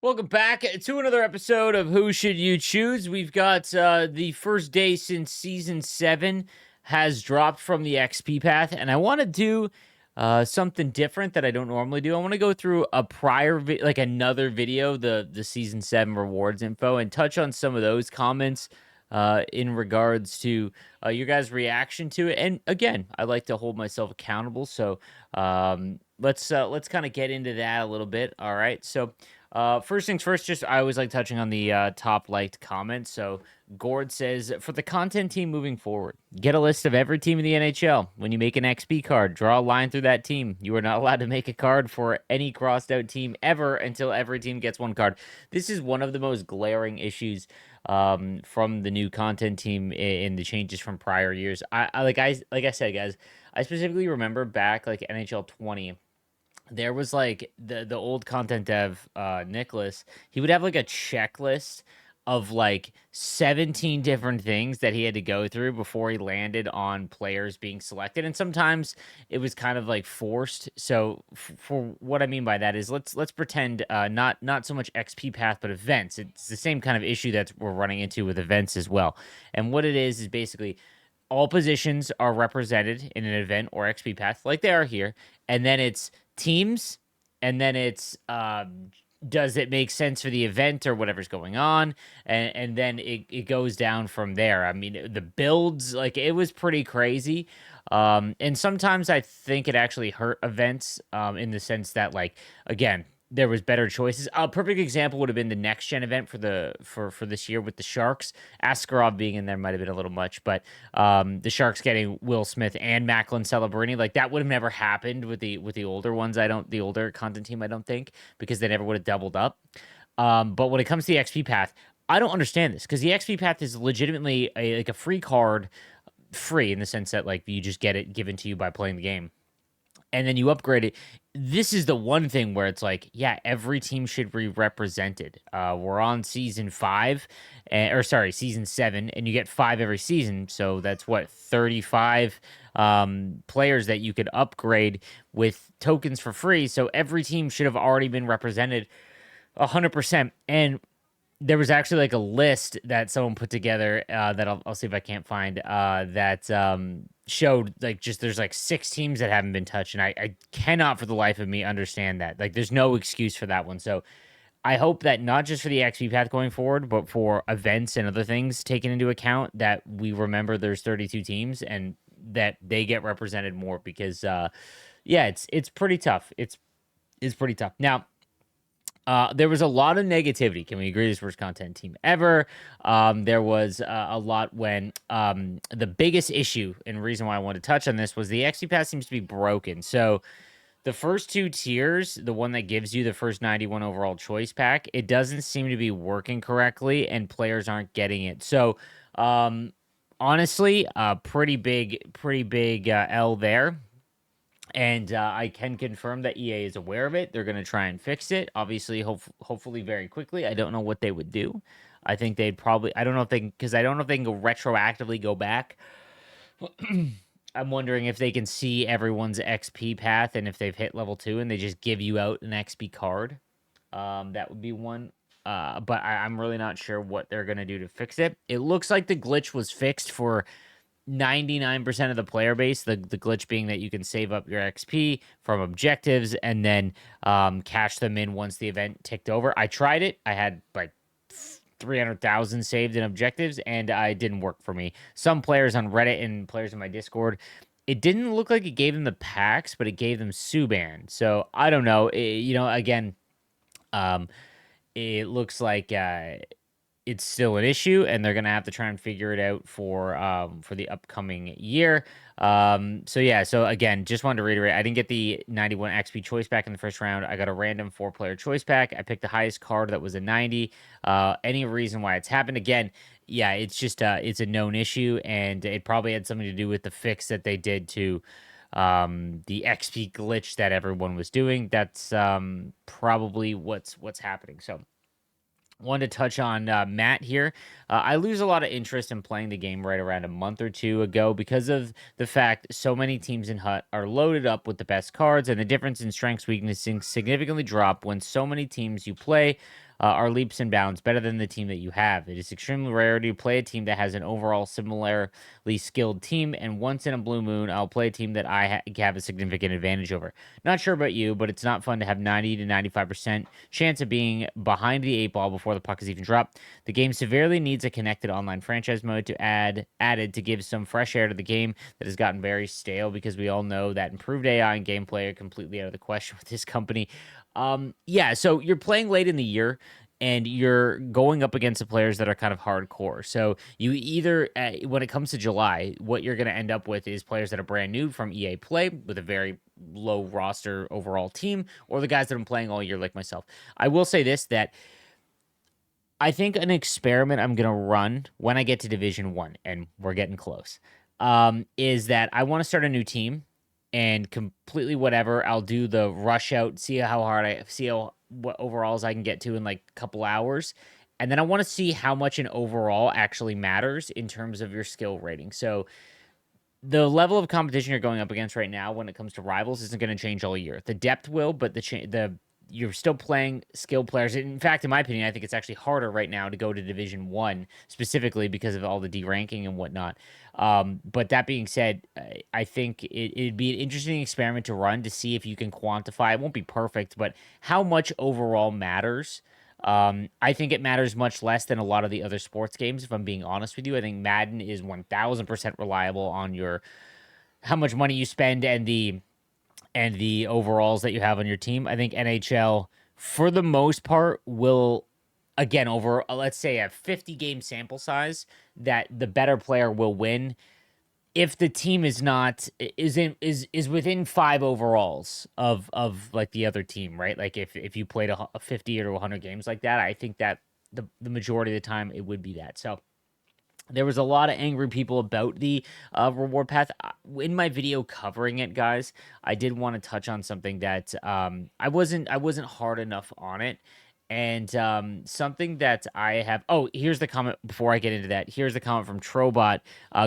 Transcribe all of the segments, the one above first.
Welcome back to another episode of Who Should You Choose? We've got the first day since season 7 has dropped from the XP path, and I want to do something different that I don't normally do. I want to go through a like another video, the season 7 rewards info, and touch on some of those comments in regards to your guys' reaction to it. And again, I like to hold myself accountable, so let's kind of get into that a little bit. All right, so. First things first, just I always like touching on the top liked comments. So Gord says, for the content team moving forward, get a list of every team in the NHL. When you make an XP card, draw a line through that team. You are not allowed to make a card for any crossed out team ever until every team gets one card. This is one of the most glaring issues from the new content team in the changes from prior years. Like I said, guys, I specifically remember back like NHL 20. There was like the old content dev Nicholas, he would have like a checklist of like 17 different things that he had to go through before he landed on players being selected, and sometimes it was kind of like forced. So for what I mean by that is let's pretend not so much XP path but events. It's the same kind of issue that we're running into with events as well. And what it is basically all positions are represented in an event or XP path like they are here, and then it's teams, and then it's does it make sense for the event or whatever's going on, and then it goes down from there. I mean, the builds, like, it was pretty crazy, and sometimes I think it actually hurt events in the sense that, like, again, there was better choices. A perfect example would have been the next gen event for this year with the Sharks. Askarov being in there might have been a little much, but the Sharks getting Will Smith and Macklin Celebrini, like, that would have never happened with the older ones. The older content team, I don't think, because they never would have doubled up. But when it comes to the XP path, I don't understand this because the XP path is legitimately a free card, free in the sense that, like, you just get it given to you by playing the game, and then you upgrade it. This is the one thing where it's like, yeah, every team should be represented. We're on season 5, or sorry, season 7, and you get 5 every season. So that's what, 35 players that you could upgrade with tokens for free. So every team should have already been represented 100%. And there was actually like a list that someone put together that I'll see if I can't find that showed like just there's like 6 teams that haven't been touched, and I cannot for the life of me understand that. Like, there's no excuse for that one. So I hope that not just for the XP path going forward, but for events and other things taken into account, that we remember there's 32 teams and that they get represented more because yeah, it's pretty tough. It's pretty tough. Now, there was a lot of negativity. Can we agree this worst content team ever? There was a lot when the biggest issue and reason why I wanted to touch on this was the XP pass seems to be broken. So the first 2 tiers, the one that gives you the first 91 overall choice pack, it doesn't seem to be working correctly, and players aren't getting it. So honestly, pretty big L there. And I can confirm that EA is aware of it. They're going to try and fix it. Obviously, hopefully very quickly. I don't know what they would do. I think they'd probably, I don't know if they can, because I don't know if they can retroactively go back. I'm wondering if they can see everyone's XP path, and if they've hit level 2 and they just give you out an XP card. That would be one. But I'm really not sure what they're going to do to fix it. It looks like the glitch was fixed for 99% of the player base, the glitch being that you can save up your XP from objectives and then cash them in once the event ticked over. I tried it. I had like 300,000 saved in objectives, and it didn't work for me. Some players on Reddit and players in my Discord, it didn't look like it gave them the packs, but it gave them Subban. So I don't know. Again, it looks like it's still an issue, and they're gonna have to try and figure it out for the upcoming year. So yeah, so again, just wanted to reiterate, I didn't get the 91 XP choice pack in the first round. I got a random 4-player choice pack. I picked the highest card that was a 90. Any reason why it's happened? Again, yeah, it's just it's a known issue, and it probably had something to do with the fix that they did to the XP glitch that everyone was doing. That's probably what's happening. So wanted to touch on Matt here. I lose a lot of interest in playing the game right around a month or 2 ago because of the fact so many teams in HUT are loaded up with the best cards, and the difference in strengths weaknesses significantly drop when so many teams you play are leaps and bounds better than the team that you have. It is extremely rare to play a team that has an overall similarly skilled team, and once in a blue moon, I'll play a team that I have a significant advantage over. Not sure about you, but it's not fun to have 90 to 95% chance of being behind the 8 ball before the puck is even dropped. The game severely needs a connected online franchise mode to added to give some fresh air to the game that has gotten very stale because we all know that improved AI and gameplay are completely out of the question with this company. Yeah, so you're playing late in the year and you're going up against the players that are kind of hardcore. So you either, when it comes to July, what you're going to end up with is players that are brand new from EA Play with a very low roster overall team, or the guys that have been playing all year like myself. I will say this, that I think an experiment I'm going to run when I get to Division 1, and we're getting close, is that I want to start a new team and completely whatever. I'll do the rush out, see what overalls I can get to in like a couple hours. And then I want to see how much an overall actually matters in terms of your skill rating. So the level of competition you're going up against right now when it comes to rivals isn't going to change all year. The depth will, but the you're still playing skilled players. In fact, in my opinion, I think it's actually harder right now to go to Division 1 specifically because of all the deranking and whatnot. But that being said, I think it'd be an interesting experiment to run to see if you can quantify. It won't be perfect, but how much overall matters. I think it matters much less than a lot of the other sports games, if I'm being honest with you. I think Madden is 1000% reliable on your how much money you spend and the overalls that you have on your team. I think NHL, for the most part, will again over let's say a 50 game sample size, that the better player will win if the team is not is within 5 overalls of like the other team, right? Like if you played a 50 or 100 games like that, I think that the majority of the time it would be that. So there was a lot of angry people about the reward path. In my video covering it, guys, I did want to touch on something that I wasn't hard enough on it, and something that I have. Oh, here's the comment before I get into that. Here's the comment from Trobot,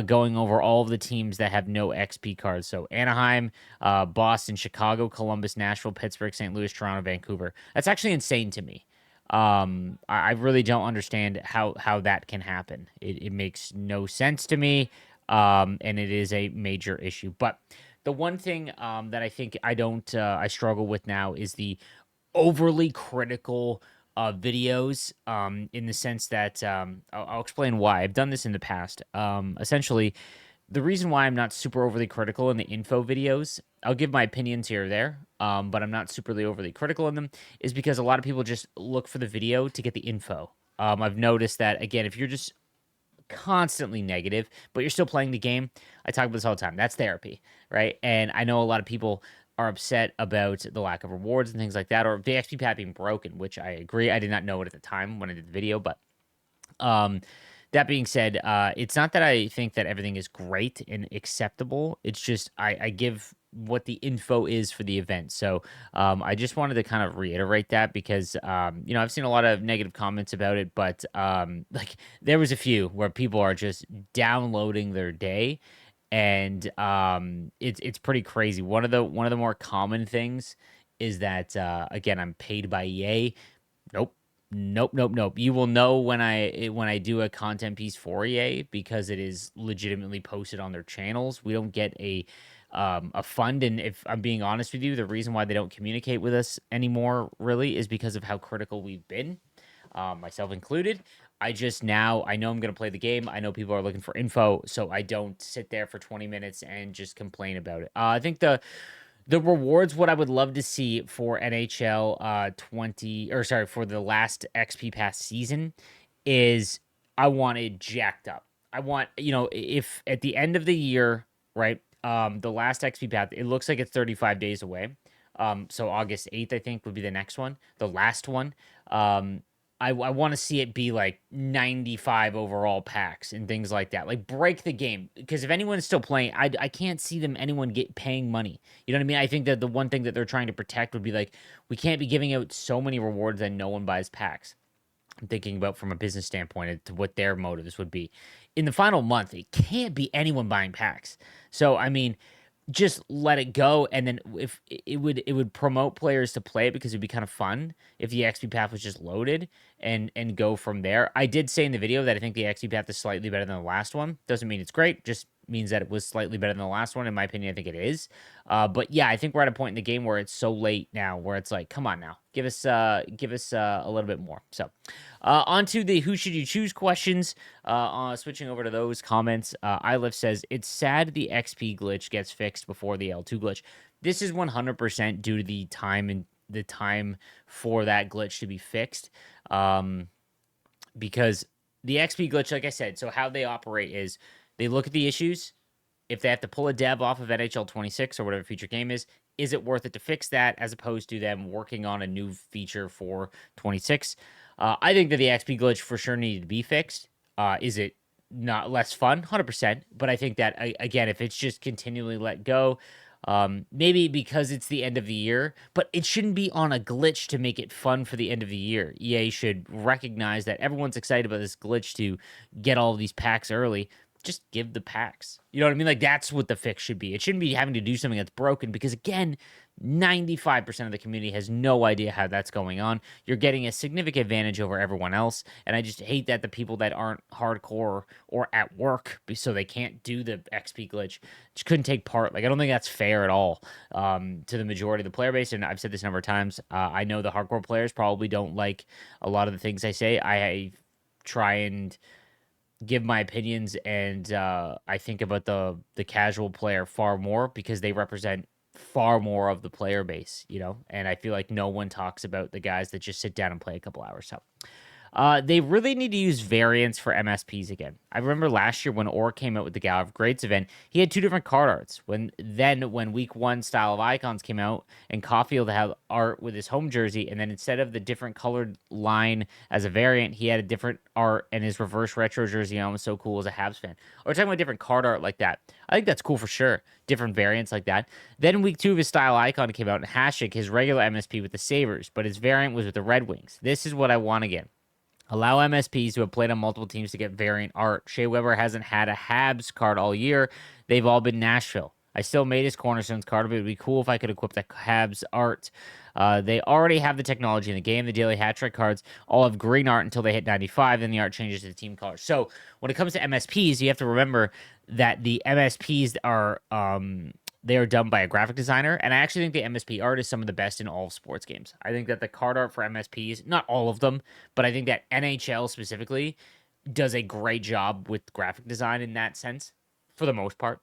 going over all of the teams that have no XP cards. So Anaheim, Boston, Chicago, Columbus, Nashville, Pittsburgh, St. Louis, Toronto, Vancouver. That's actually insane to me. I really don't understand how that can happen. It makes no sense to me, and it is a major issue. But the one thing that I think I struggle with now is the overly critical videos, in the sense that I'll explain why. I've done this in the past. Essentially, the reason why I'm not super overly critical in the info videos, I'll give my opinions here or there, but I'm not superly overly critical in them, is because a lot of people just look for the video to get the info. I've noticed that, again, if you're just constantly negative, but you're still playing the game, I talk about this all the time. That's therapy, right? And I know a lot of people are upset about the lack of rewards and things like that, or the XP pad being broken, which I agree. I did not know it at the time when I did the video, but um, that being said, it's not that I think that everything is great and acceptable. It's just I give what the info is for the event. So I just wanted to kind of reiterate that because I've seen a lot of negative comments about it, but like there was a few where people are just downloading their day, and it's pretty crazy. One of the more common things is that again, I'm paid by EA. Nope. Nope, nope, nope. You will know when I do a content piece for EA because it is legitimately posted on their channels. We don't get a fund, and if I'm being honest with you, the reason why they don't communicate with us anymore really is because of how critical we've been, myself included. I know I'm gonna play the game. I know people are looking for info, so I don't sit there for 20 minutes and just complain about it. I think the rewards, what I would love to see for NHL 20, or sorry, for the last XP Pass season is I want it jacked up. I want, if at the end of the year, right, the last XP Pass, it looks like it's 35 days away. So August 8th, I think, would be the next one, the last one. I want to see it be like 95 overall packs and things like that. Like break the game, because if anyone's still playing, I can't see anyone get paying money. You know what I mean? I think that the one thing that they're trying to protect would be like, we can't be giving out so many rewards that no one buys packs. I'm thinking about from a business standpoint to what their motives would be. In the final month, it can't be anyone buying packs. So I mean, just let it go, and then if it would promote players to play it because it'd be kind of fun if the XP path was just loaded and go from there. I did say in the video that I think the XP path is slightly better than the last one. Doesn't mean it's great, just means that it was slightly better than the last one. In my opinion, I think it is. But yeah, I think we're at a point in the game where it's so late now, where it's like, come on now, give us a little bit more. So, on to the who should you choose questions. Switching over to those comments, iLift says it's sad the XP glitch gets fixed before the L2 glitch. This is 100% due to the time for that glitch to be fixed. Because the XP glitch, like I said, so how they operate is they look at the issues. If they have to pull a dev off of NHL 26 or whatever future game is it worth it to fix that as opposed to them working on a new feature for 26? I think that the XP glitch for sure needed to be fixed. Is it not less fun? 100%. But I think that, again, if it's just continually let go, maybe because it's the end of the year, but it shouldn't be on a glitch to make it fun for the end of the year. EA should recognize that everyone's excited about this glitch to get all of these packs early. Just give the packs. You know what I mean? Like, that's what the fix should be. It shouldn't be having to do something that's broken because, again, 95% of the community has no idea how that's going on. You're getting a significant advantage over everyone else. And I just hate that the people that aren't hardcore or at work, so they can't do the XP glitch, just couldn't take part. Like, I don't think that's fair at all to the majority of the player base. And I've said this a number of times. I know the hardcore players probably don't like a lot of the things I say. I try and give my opinions, and I think about the casual player far more because they represent far more of the player base, and I feel like no one talks about the guys that just sit down and play a couple hours. So they really need to use variants for MSPs again. I remember last year when Orr came out with the Gala of Greats event, he had two different card arts. When Week 1 Style of Icons came out and Caulfield had art with his home jersey, and then instead of the different colored line as a variant, he had a different art and his reverse retro jersey on was so cool as a Habs fan. Or talking about different card art like that. I think that's cool for sure. Different variants like that. Then Week 2 of his Style Icon came out and Hasek, his regular MSP with the Sabres, but his variant was with the Red Wings. This is what I want again. Allow MSPs who have played on multiple teams to get variant art. Shea Weber hasn't had a Habs card all year. They've all been Nashville. I still made his Cornerstones card, but it would be cool if I could equip the Habs art. They already have the technology in the game. The daily hat trick cards all have green art until they hit 95, then the art changes to the team colors. So when it comes to MSPs, you have to remember that the MSPs are they are done by a graphic designer, and I actually think the MSP art is some of the best in all of sports games. I think that the card art for MSPs, not all of them, but I think that NHL specifically does a great job with graphic design in that sense, for the most part.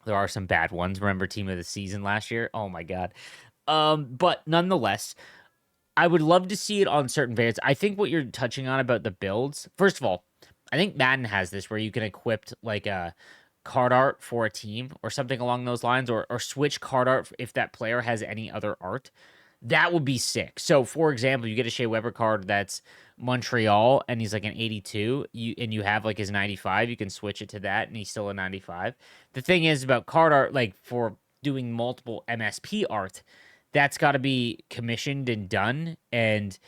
There are some bad ones. Remember Team of the Season last year? Oh my god. But nonetheless, I would love to see it on certain variants. I think what you're touching on about the builds, first of all, I think Madden has this where you can equip like a card art for a team or something along those lines, or switch card art if that player has any other art. That would be sick. So, for example, you get a Shea Weber card that's Montreal and he's like an 82, you have like his 95, you can switch it to that and he's still a 95. The thing is about card art, like for doing multiple MSP art, that's got to be commissioned and done, and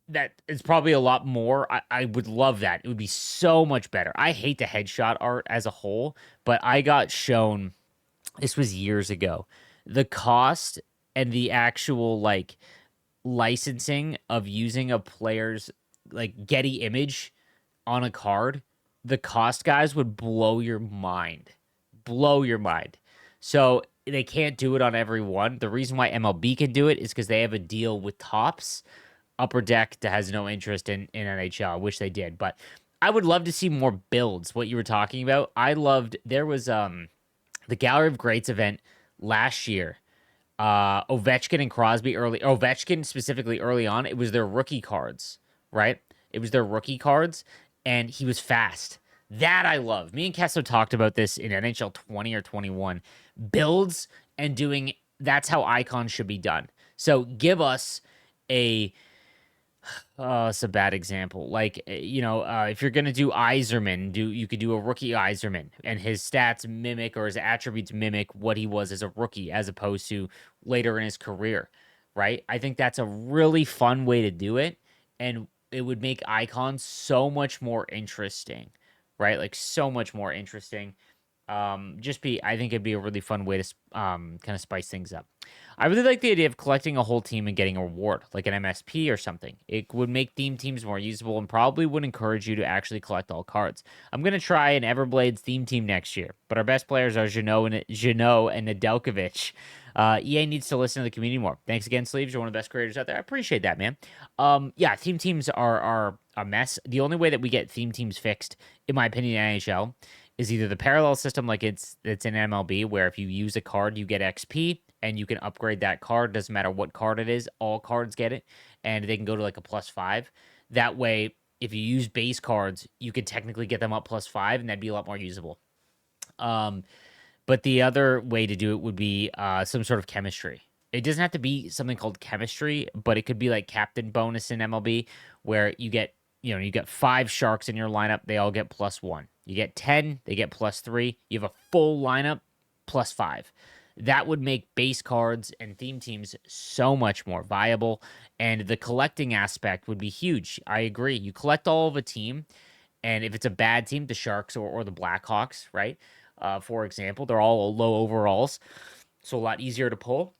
that is probably a lot more. I would love that. It would be so much better. I hate the headshot art as a whole, but I got shown, this was years ago, the cost and the actual like licensing of using a player's like Getty image on a card. The cost, guys, would blow your mind. Blow your mind. So they can't do it on every one. The reason why MLB can do it is because they have a deal with Tops. Upper Deck that has no interest in NHL. I wish they did, but I would love to see more builds. What you were talking about, I loved. There was the Gallery of Greats event last year. Ovechkin and Crosby early. Ovechkin specifically early on. It was their rookie cards, right? It was their rookie cards, and he was fast. That I love. Me and Kesso talked about this in NHL 20 or 21. Builds and doing. That's how icons should be done. So give us a it's a bad example. Like, if you're gonna do Yzerman, you could do a rookie Yzerman, and his stats mimic or his attributes mimic what he was as a rookie, as opposed to later in his career, right? I think that's a really fun way to do it, and it would make icons so much more interesting, right? Like so much more interesting. I think it'd be a really fun way to kind of spice things up. I really like the idea of collecting a whole team and getting a reward, like an MSP or something. It would make theme teams more usable and probably would encourage you to actually collect all cards. I'm gonna try an Everblades theme team next year, but our best players are Janot and Nedeljkovic. EA needs to listen to the community more. Thanks again, Sleeves. You're one of the best creators out there. I appreciate that, man. Yeah, theme teams are a mess. The only way that we get theme teams fixed, in my opinion, in NHL is either the parallel system like it's in MLB, where if you use a card, you get XP and you can upgrade that card. Doesn't matter what card it is, all cards get it, and they can go to like a +5. That way, if you use base cards, you could technically get them up +5, and that'd be a lot more usable. But the other way to do it would be some sort of chemistry. It doesn't have to be something called chemistry, but it could be like captain bonus in MLB, where you get 5 sharks in your lineup, they all get +1. You get 10, they get +3. You have a full lineup, +5. That would make base cards and theme teams so much more viable, and the collecting aspect would be huge. I agree. You collect all of a team, and if it's a bad team, the Sharks or the Blackhawks, right? For example, they're all low overalls, so a lot easier to pull.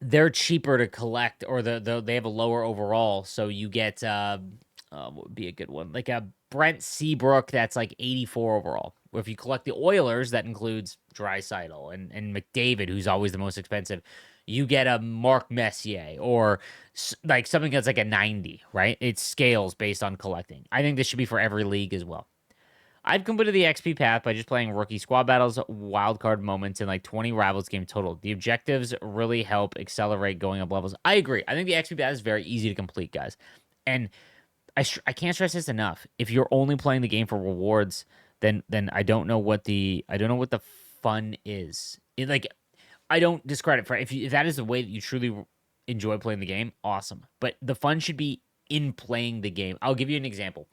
They're cheaper to collect, or they have a lower overall, so you get what would be a good one, like a Brent Seabrook that's like 84 overall. Or if you collect the Oilers, that includes Draisaitl and McDavid, who's always the most expensive. You get a Mark Messier or like something that's like a 90, right? It scales based on collecting. I think this should be for every league as well. I've completed the XP path by just playing rookie squad battles, wildcard moments, and like 20 rivals game total. The objectives really help accelerate going up levels. I agree. I think the XP path is very easy to complete, guys. And I can't stress this enough. If you're only playing the game for rewards, then I don't know what the fun is. I don't discredit for if that is the way that you truly enjoy playing the game, awesome. But the fun should be in playing the game. I'll give you an example.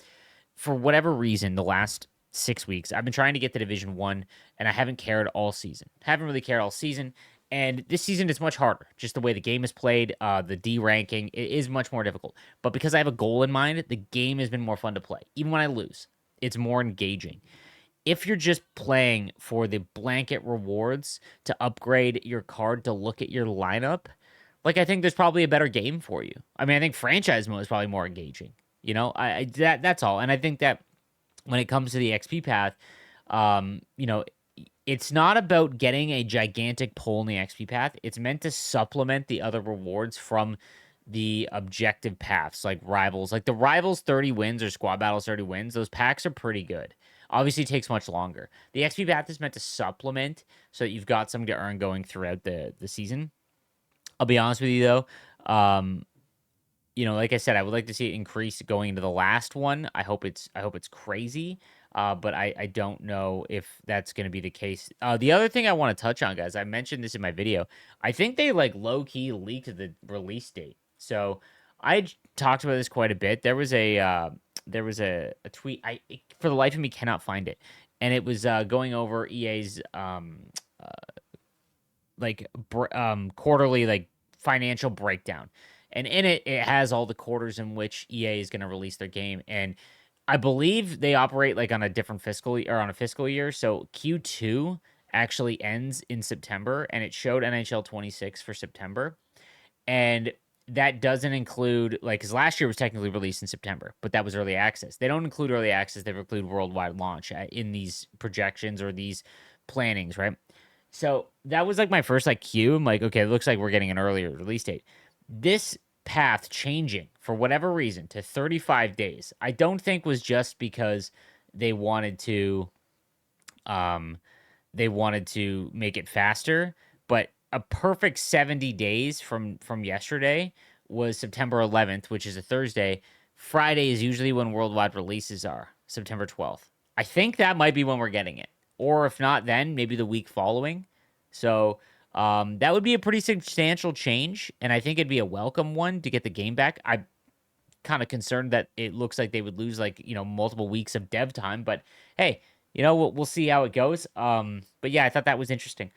For whatever reason, the last 6 weeks, I've been trying to get to Division 1, and I haven't cared all season. Haven't really cared all season. And this season is much harder. Just the way the game is played, the D ranking, it is much more difficult. But because I have a goal in mind, the game has been more fun to play. Even when I lose, it's more engaging. If you're just playing for the blanket rewards to upgrade your card to look at your lineup, like I think there's probably a better game for you. I mean, I think franchise mode is probably more engaging. That's all. And I think that when it comes to the XP path, it's not about getting a gigantic pull in the XP path. It's meant to supplement the other rewards from the objective paths, like rivals. Like the rivals 30 wins or squad battles 30 wins, those packs are pretty good. Obviously, it takes much longer. The XP path is meant to supplement so that you've got something to earn going throughout the season. I'll be honest with you, though. Like I said, I would like to see it increase going into the last one. I hope it's crazy, but I don't know if that's going to be the case. The other thing I want to touch on, guys, I mentioned this in my video. I think they like low key leaked the release date. So I talked about this quite a bit. There was a tweet. I for the life of me cannot find it, and it was going over EA's quarterly like financial breakdown. And in it has all the quarters in which EA is going to release their game. And I believe they operate like on a different fiscal year. So Q2 actually ends in September, and it showed NHL 26 for September. And that doesn't include, because last year was technically released in September, but that was early access. They don't include early access. They include worldwide launch in these projections or these plannings, right? So that was like my first cue. I'm like, okay, it looks like we're getting an earlier release date. This path changing for whatever reason to 35 days, I don't think was just because they wanted to make it faster, but a perfect 70 days from yesterday was September 11th, which is a Thursday. Friday is usually when worldwide releases are, September 12th. I think that might be when we're getting it. Or if not then, maybe the week following. So that would be a pretty substantial change, and I think it'd be a welcome one to get the game back. I'm kind of concerned that it looks like they would lose multiple weeks of dev time, but hey, we'll see how it goes. But yeah, I thought that was interesting.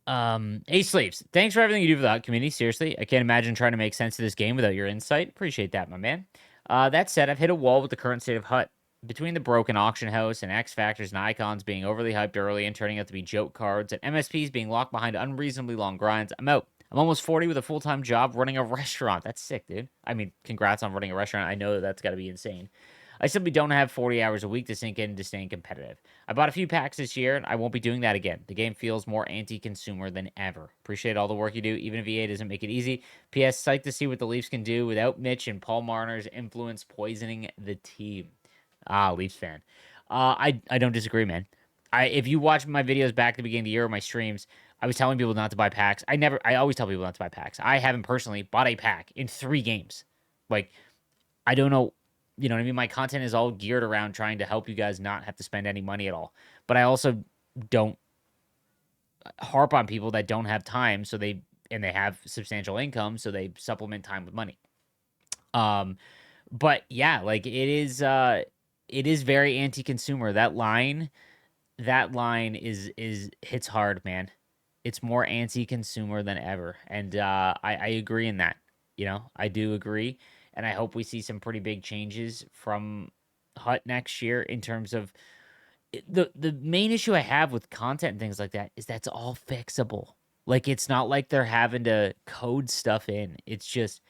Hey Sleeves, thanks for everything you do for the community. Seriously, I can't imagine trying to make sense of this game without your insight. Appreciate that, my man. That said, I've hit a wall with the current state of Hut. Between the broken auction house and X Factors and icons being overly hyped early and turning out to be joke cards, and MSPs being locked behind unreasonably long grinds, I'm out. I'm almost 40 with a full-time job running a restaurant. That's sick, dude. I mean, congrats on running a restaurant. I know that's got to be insane. I simply don't have 40 hours a week to sink into staying competitive. I bought a few packs this year, and I won't be doing that again. The game feels more anti-consumer than ever. Appreciate all the work you do, even if EA doesn't make it easy. PS, psyched to see what the Leafs can do without Mitch and Paul Marner's influence poisoning the team. Ah, Leafs fan. I don't disagree, man. If you watch my videos back at the beginning of the year or my streams, I was telling people not to buy packs. I always tell people not to buy packs. I haven't personally bought a pack in 3 games. Like, I don't know, you know what I mean? My content is all geared around trying to help you guys not have to spend any money at all. But I also don't harp on people that don't have time, and they have substantial income, so they supplement time with money. But yeah, like it is very anti-consumer. That line is hits hard, man. It's more anti-consumer than ever, and I agree in that. I do agree, and I hope we see some pretty big changes from Hut next year in terms of the main issue I have with content and things like that is that's all fixable. Like, it's not like they're having to code stuff in. It's just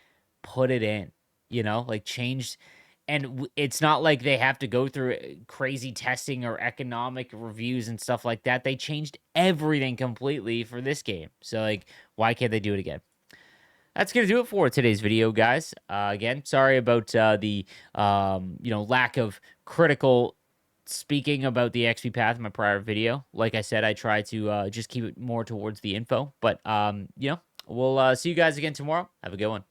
put it in, like change. And it's not like they have to go through crazy testing or economic reviews and stuff like that. They changed everything completely for this game. So, like, why can't they do it again? That's going to do it for today's video, guys. Again, sorry about the lack of critical speaking about the XP path in my prior video. Like I said, I try to just keep it more towards the info. But, we'll see you guys again tomorrow. Have a good one.